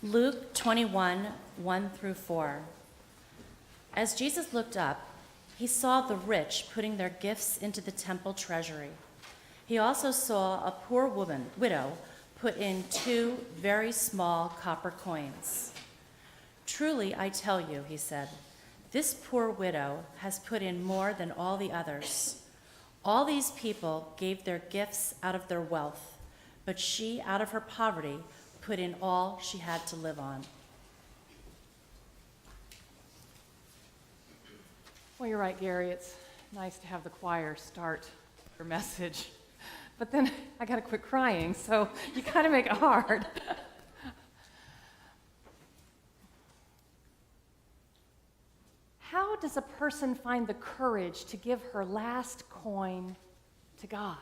Luke 21, 1 through 4. As Jesus looked up, he saw the rich putting their gifts into the temple treasury. He also saw a poor widow, put in 2 very small copper coins. "Truly, I tell you," he said, "this poor widow has put in more than all the others. All these people gave their gifts out of their wealth, but she, out of her poverty, put in all she had to live on." Well, you're right, Gary. It's nice to have the choir start your message. But then I got to quit crying, so you got to make it hard. How does a person find the courage to give her last coin to God?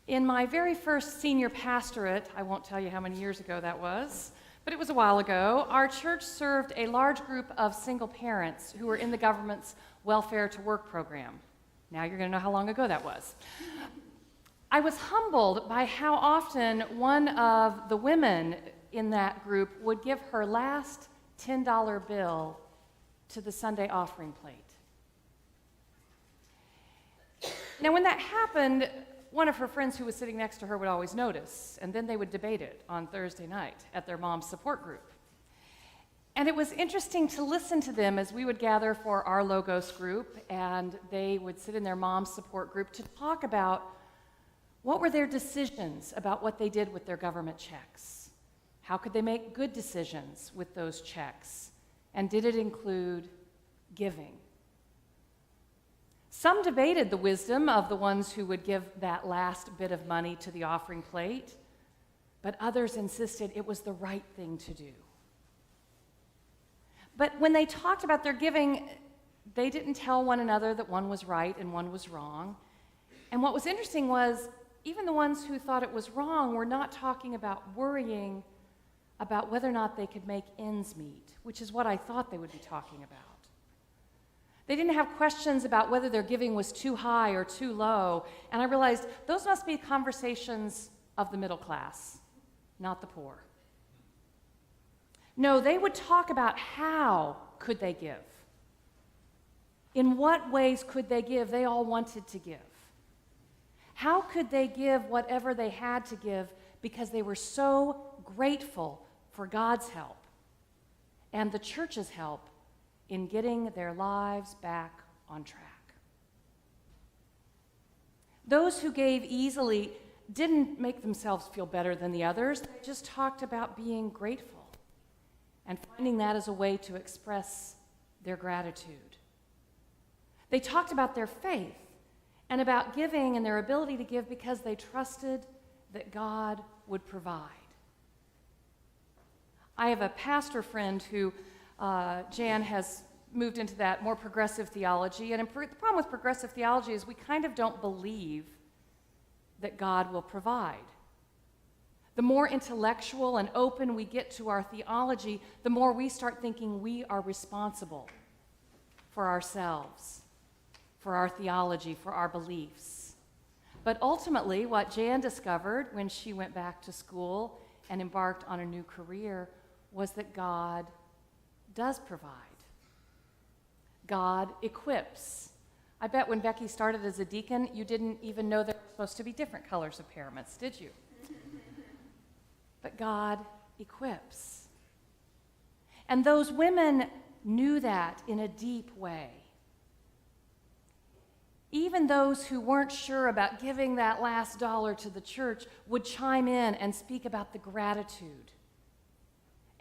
In my very first senior pastorate, I won't tell you how many years ago that was, but it was a while ago, our church served a large group of single parents who were in the government's Welfare to Work program. Now you're going to know how long ago that was. I was humbled by how often one of the women in that group would give her last $10 bill to the Sunday offering plate. Now, when that happened, one of her friends who was sitting next to her would always notice, and then they would debate it on Thursday night at their mom's support group. And it was interesting to listen to them as we would gather for our Logos group, and they would sit in their mom's support group to talk about what were their decisions about what they did with their government checks. How could they make good decisions with those checks? And did it include giving? Some debated the wisdom of the ones who would give that last bit of money to the offering plate, but others insisted it was the right thing to do. But when they talked about their giving, they didn't tell one another that one was right and one was wrong. And what was interesting was, even the ones who thought it was wrong were not talking about worrying about whether or not they could make ends meet, which is what I thought they would be talking about. They didn't have questions about whether their giving was too high or too low, and I realized those must be conversations of the middle class, not the poor. No, they would talk about how could they give. In what ways could they give? They all wanted to give. How could they give whatever they had to give because they were so grateful for God's help and the church's help in getting their lives back on track? Those who gave easily didn't make themselves feel better than the others. They just talked about being grateful and finding that as a way to express their gratitude. They talked about their faith and about giving and their ability to give because they trusted that God would provide. I have a pastor friend who, Jan, has moved into that more progressive theology, and the problem with progressive theology is we kind of don't believe that God will provide. The more intellectual and open we get to our theology, the more we start thinking we are responsible for ourselves, for our theology, for our beliefs. But ultimately, what Jan discovered when she went back to school and embarked on a new career was that God does provide. God equips. I bet when Becky started as a deacon, you didn't even know there were supposed to be different colors of paraments, did you? But God equips. And those women knew that in a deep way. Even those who weren't sure about giving that last dollar to the church would chime in and speak about the gratitude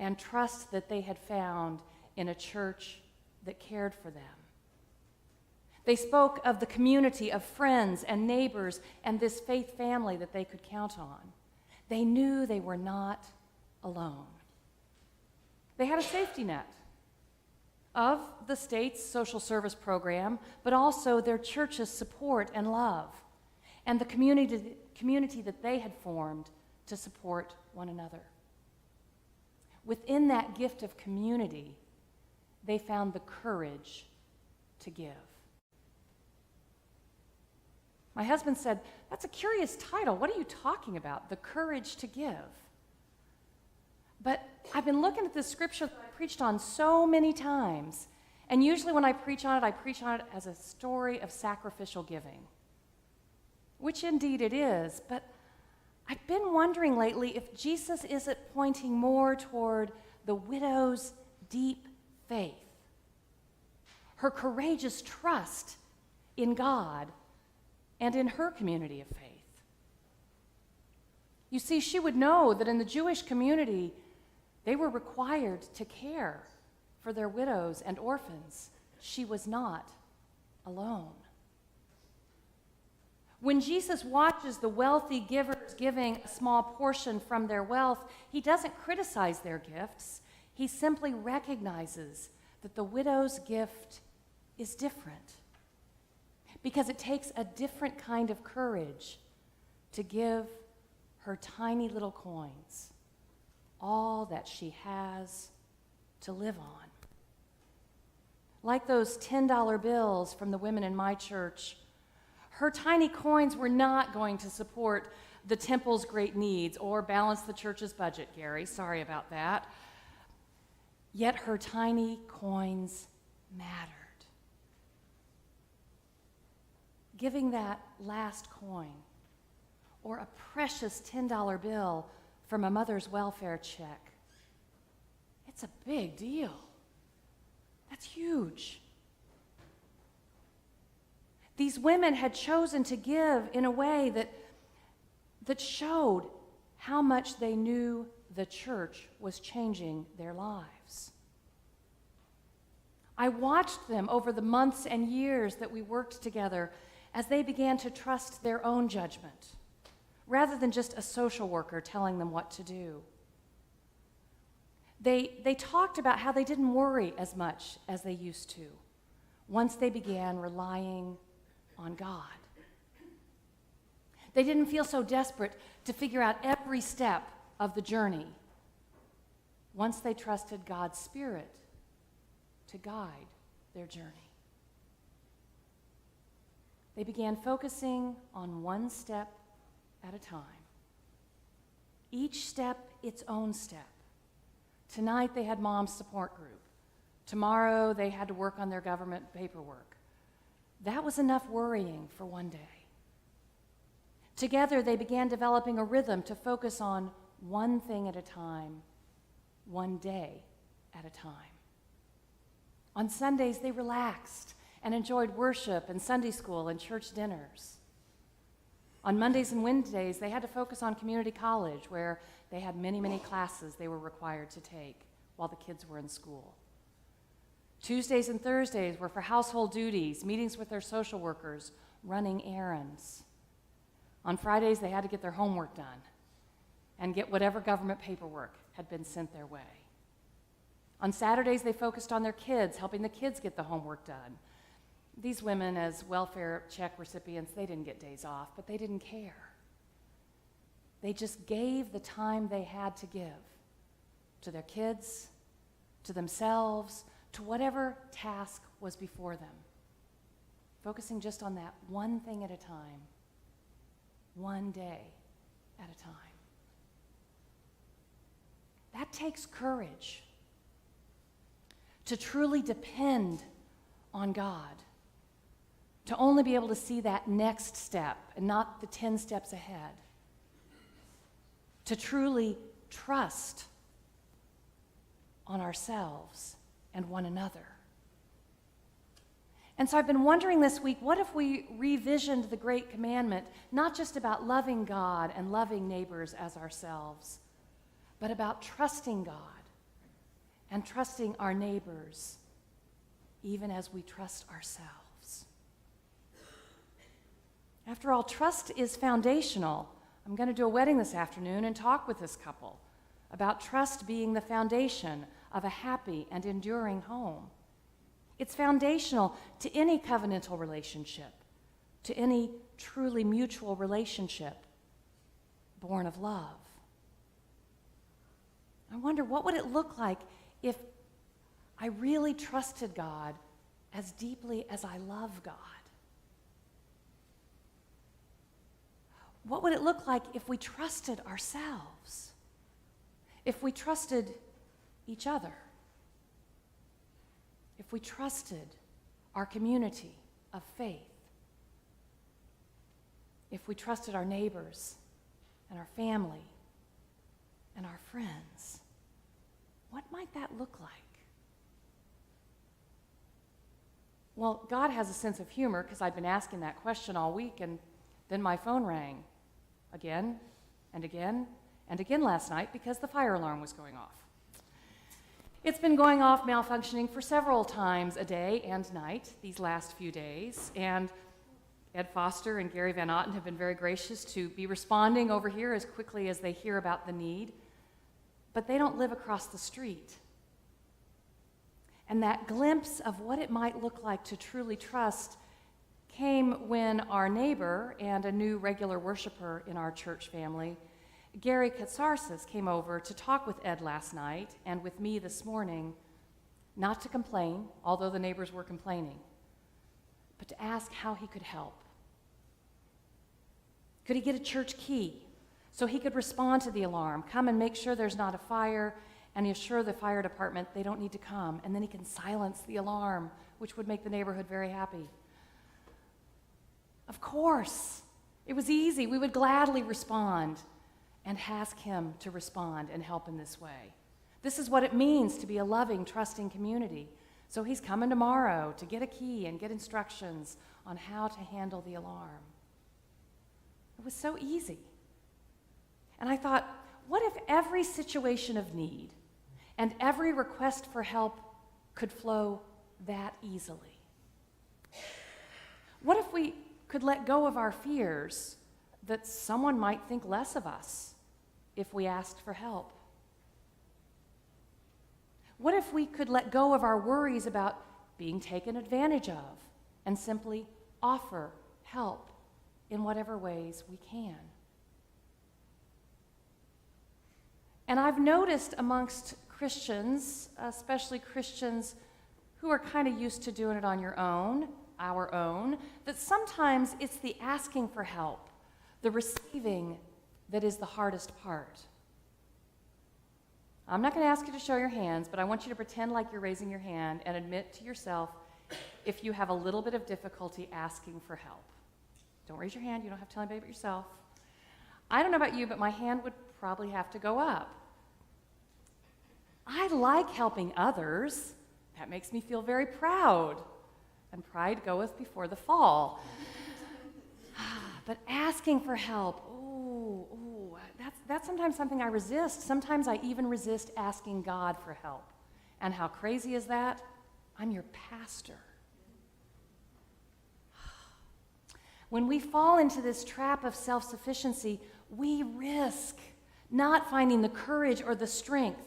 and trust that they had found in a church that cared for them. They spoke of the community of friends and neighbors and this faith family that they could count on. They knew they were not alone. They had a safety net of the state's social service program, but also their church's support and love, and the community that they had formed to support one another. Within that gift of community, they found the courage to give. My husband said, "That's a curious title. What are you talking about? The courage to give." But I've been looking at this scripture that I preached on so many times, and usually when I preach on it as a story of sacrificial giving, which indeed it is, but I've been wondering lately if Jesus isn't pointing more toward the widow's deep faith, her courageous trust in God and in her community of faith. You see, she would know that in the Jewish community, they were required to care for their widows and orphans. She was not alone. When Jesus watches the wealthy givers giving a small portion from their wealth, he doesn't criticize their gifts. He simply recognizes that the widow's gift is different because it takes a different kind of courage to give her tiny little coins, all that she has to live on. Like those $10 bills from the women in my church, her tiny coins were not going to support the temple's great needs or balance the church's budget, Gary. Sorry about that. Yet her tiny coins mattered. Giving that last coin or a precious $10 bill from a mother's welfare check, it's a big deal. That's huge. These women had chosen to give in a way that showed how much they knew the church was changing their lives. I watched them over the months and years that we worked together as they began to trust their own judgment, rather than just a social worker telling them what to do. They talked about how they didn't worry as much as they used to once they began relying on God. They didn't feel so desperate to figure out every step of the journey once they trusted God's Spirit to guide their journey. They began focusing on one step at a time. Each step its own step. Tonight they had mom's support group. Tomorrow they had to work on their government paperwork. That was enough worrying for one day. Together they began developing a rhythm to focus on one thing at a time, one day at a time. On Sundays they relaxed and enjoyed worship and Sunday school and church dinners. On Mondays and Wednesdays, they had to focus on community college, where they had many, many classes they were required to take while the kids were in school. Tuesdays and Thursdays were for household duties, meetings with their social workers, running errands. On Fridays, they had to get their homework done and get whatever government paperwork had been sent their way. On Saturdays, they focused on their kids, helping the kids get the homework done. These women, as welfare check recipients, they didn't get days off, but they didn't care. They just gave the time they had to give to their kids, to themselves, to whatever task was before them, focusing just on that one thing at a time, one day at a time. That takes courage to truly depend on God, to only be able to see that next step and not the 10 steps ahead, to truly trust on ourselves and one another. And so I've been wondering this week, what if we revisioned the Great Commandment, not just about loving God and loving neighbors as ourselves, but about trusting God and trusting our neighbors even as we trust ourselves. After all, trust is foundational. I'm going to do a wedding this afternoon and talk with this couple about trust being the foundation of a happy and enduring home. It's foundational to any covenantal relationship, to any truly mutual relationship born of love. I wonder, what would it look like if I really trusted God as deeply as I love God? What would it look like if we trusted ourselves? if we trusted each other, if we trusted our community of faith, if we trusted our neighbors and our family and our friends, what might that look like? Well, God has a sense of humor because I'd been asking that question all week, and then my phone rang again and again and again last night because the fire alarm was going off. It's been going off malfunctioning for several times a day and night these last few days, and Ed Foster and Gary Van Otten have been very gracious to be responding over here as quickly as they hear about the need, but they don't live across the street. And that glimpse of what it might look like to truly trust came when our neighbor and a new regular worshiper in our church family, Gary Katsarsis, came over to talk with Ed last night and with me this morning, not to complain, although the neighbors were complaining, but to ask how he could help. Could he get a church key so he could respond to the alarm, come and make sure there's not a fire, and assure the fire department they don't need to come, and then he can silence the alarm, which would make the neighborhood very happy? Of course. It was easy. We would gladly respond and ask him to respond and help in this way. This is what it means to be a loving, trusting community. So he's coming tomorrow to get a key and get instructions on how to handle the alarm. It was so easy. And I thought, what if every situation of need and every request for help could flow that easily? What if we could let go of our fears that someone might think less of us if we asked for help? What if we could let go of our worries about being taken advantage of and simply offer help in whatever ways we can? And I've noticed amongst Christians, especially Christians who are kind of used to doing it on our own, that sometimes it's the asking for help, the receiving, that is the hardest part. I'm not going to ask you to show your hands, but I want you to pretend like you're raising your hand and admit to yourself if you have a little bit of difficulty asking for help. Don't raise your hand. You don't have to tell anybody but yourself. I don't know about you, but my hand would probably have to go up. I like helping others. That makes me feel very proud. And pride goeth before the fall. But asking for help, that's sometimes something I resist. Sometimes I even resist asking God for help. And how crazy is that? I'm your pastor. When we fall into this trap of self-sufficiency, we risk not finding the courage or the strength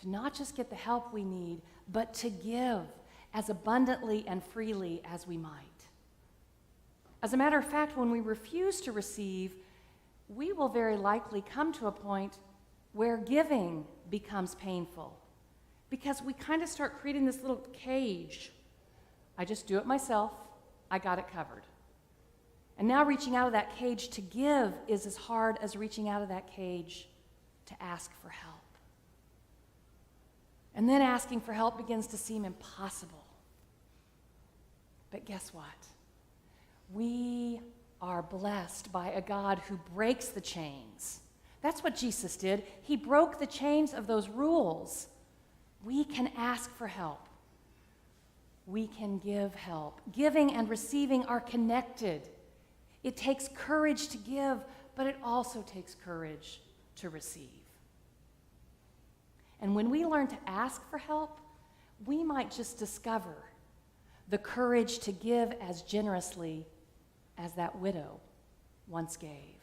to not just get the help we need, but to give as abundantly and freely as we might. As a matter of fact, when we refuse to receive, we will very likely come to a point where giving becomes painful because we kind of start creating this little cage. I just do it myself. I got it covered. And now reaching out of that cage to give is as hard as reaching out of that cage to ask for help. And then asking for help begins to seem impossible. But guess what? We are blessed by a God who breaks the chains. That's what Jesus did. He broke the chains of those rules. We can ask for help. We can give help. Giving and receiving are connected. It takes courage to give, but it also takes courage to receive. And when we learn to ask for help, we might just discover the courage to give as generously as that widow once gave.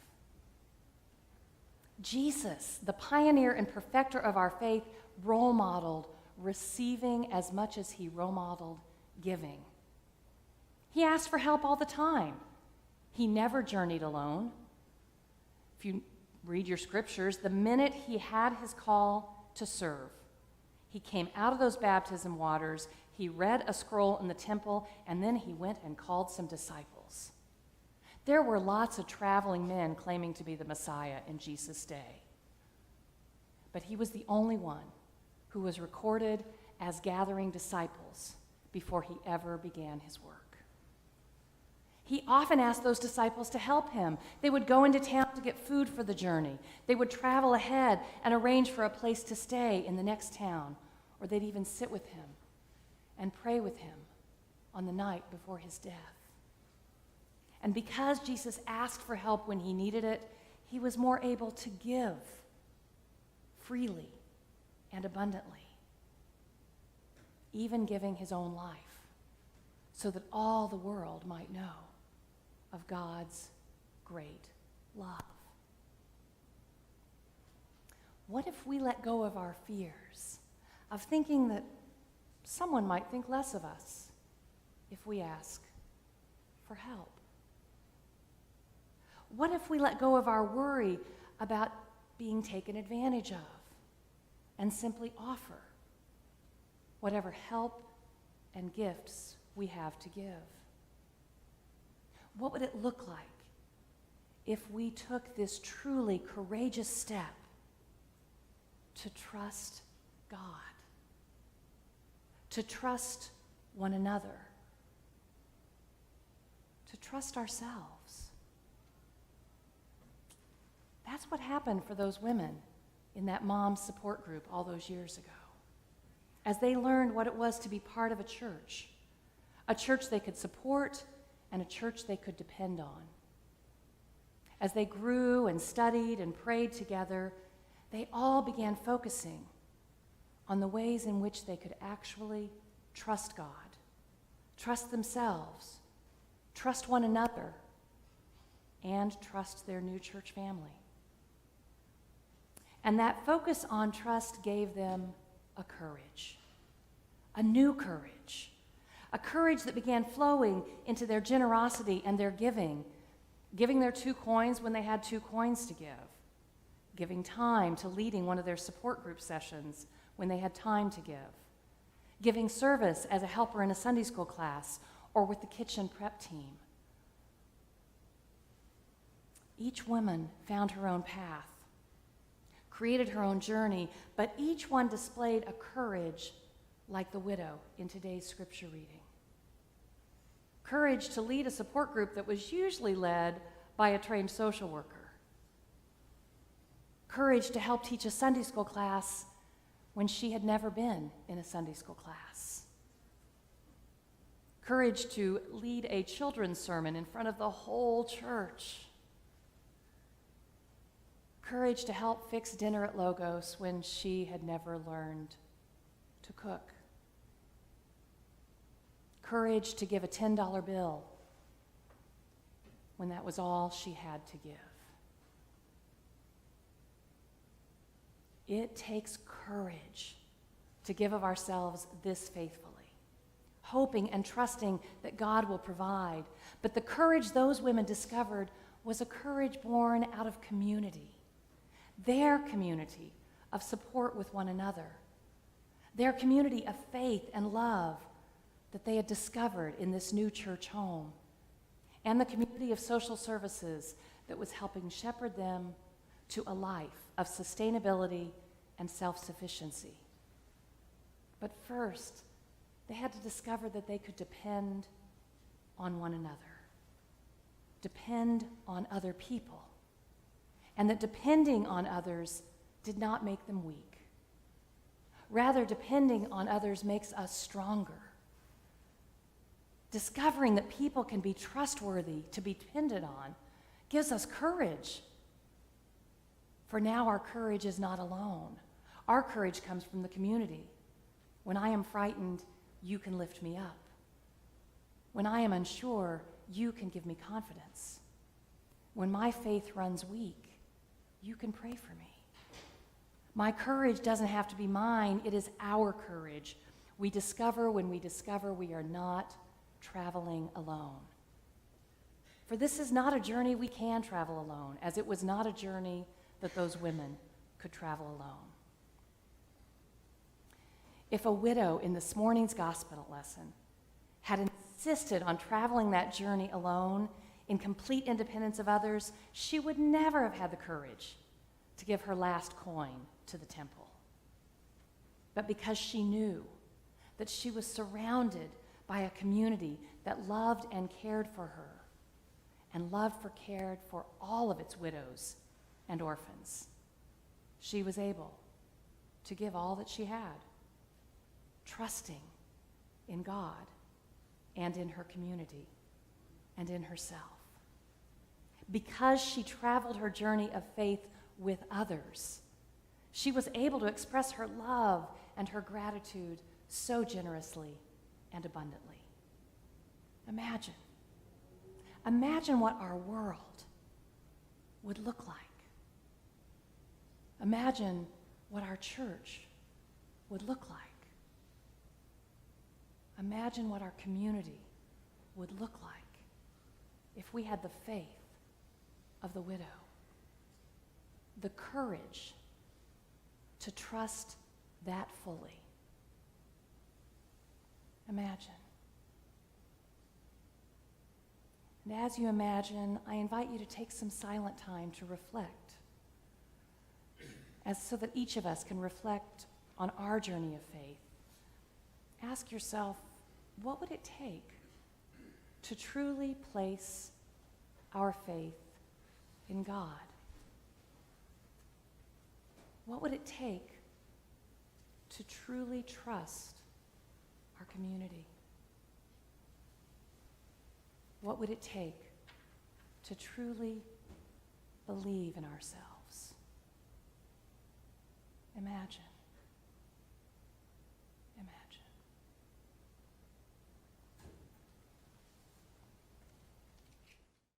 Jesus, the pioneer and perfecter of our faith, role modeled receiving as much as he role modeled giving. He asked for help all the time. He never journeyed alone. If you read your scriptures, the minute he had his call to serve, he came out of those baptism waters, he read a scroll in the temple, and then he went and called some disciples. There were lots of traveling men claiming to be the Messiah in Jesus' day. but he was the only one who was recorded as gathering disciples before he ever began his work. He often asked those disciples to help him. They would go into town to get food for the journey. They would travel ahead and arrange for a place to stay in the next town, or they'd even sit with him and pray with him on the night before his death. And because Jesus asked for help when he needed it, he was more able to give freely and abundantly, even giving his own life so that all the world might know of God's great love. What if we let go of our fears, of thinking that someone might think less of us if we ask for help? What if we let go of our worry about being taken advantage of and simply offer whatever help and gifts we have to give? What would it look like if we took this truly courageous step to trust God, to trust one another, to trust ourselves? That's what happened for those women in that mom's support group all those years ago, as they learned what it was to be part of a church they could support and a church they could depend on. As they grew and studied and prayed together, they all began focusing on the ways in which they could actually trust God, trust themselves, trust one another, and trust their new church family. And that focus on trust gave them a courage, a new courage, a courage that began flowing into their generosity and their giving their 2 coins when they had 2 coins to give, giving time to leading one of their support group sessions when they had time to give, giving service as a helper in a Sunday school class or with the kitchen prep team. Each woman found her own path, created her own journey, but each one displayed a courage like the widow in today's scripture reading. Courage to lead a support group that was usually led by a trained social worker. Courage to help teach a Sunday school class when she had never been in a Sunday school class. Courage to lead a children's sermon in front of the whole church. Courage to help fix dinner at Logos when she had never learned to cook. Courage to give a $10 bill when that was all she had to give. It takes courage to give of ourselves this faithfully, hoping and trusting that God will provide. But the courage those women discovered was a courage born out of community, their community of support with one another, their community of faith and love that they had discovered in this new church home, and the community of social services that was helping shepherd them to a life of sustainability and self-sufficiency. But first, they had to discover that they could depend on one another, depend on other people, and that depending on others did not make them weak. Rather, depending on others makes us stronger. Discovering that people can be trustworthy to be depended on gives us courage. For now our courage is not alone. Our courage comes from the community. When I am frightened, you can lift me up. When I am unsure, you can give me confidence. When my faith runs weak, you can pray for me. My courage doesn't have to be mine, it is our courage. We discover when we discover we are not traveling alone. For this is not a journey we can travel alone, as it was not a journey that those women could travel alone. If a widow in this morning's gospel lesson had insisted on traveling that journey alone in complete independence of others, she would never have had the courage to give her last coin to the temple, but because she knew that she was surrounded by a community that loved and cared for her, and cared for all of its widows and orphans. She was able to give all that she had, trusting in God and in her community and in herself. Because she traveled her journey of faith with others, she was able to express her love and her gratitude so generously and abundantly. Imagine what our world would look like. Imagine what our church would look like. Imagine what our community would look like if we had the faith of the widow, the courage to trust that fully. Imagine. And as you imagine, I invite you to take some silent time to reflect, so that each of us can reflect on our journey of faith. Ask yourself, what would it take to truly place our faith in God? What would it take to truly trust our community? What would it take to truly believe in ourselves? Imagine.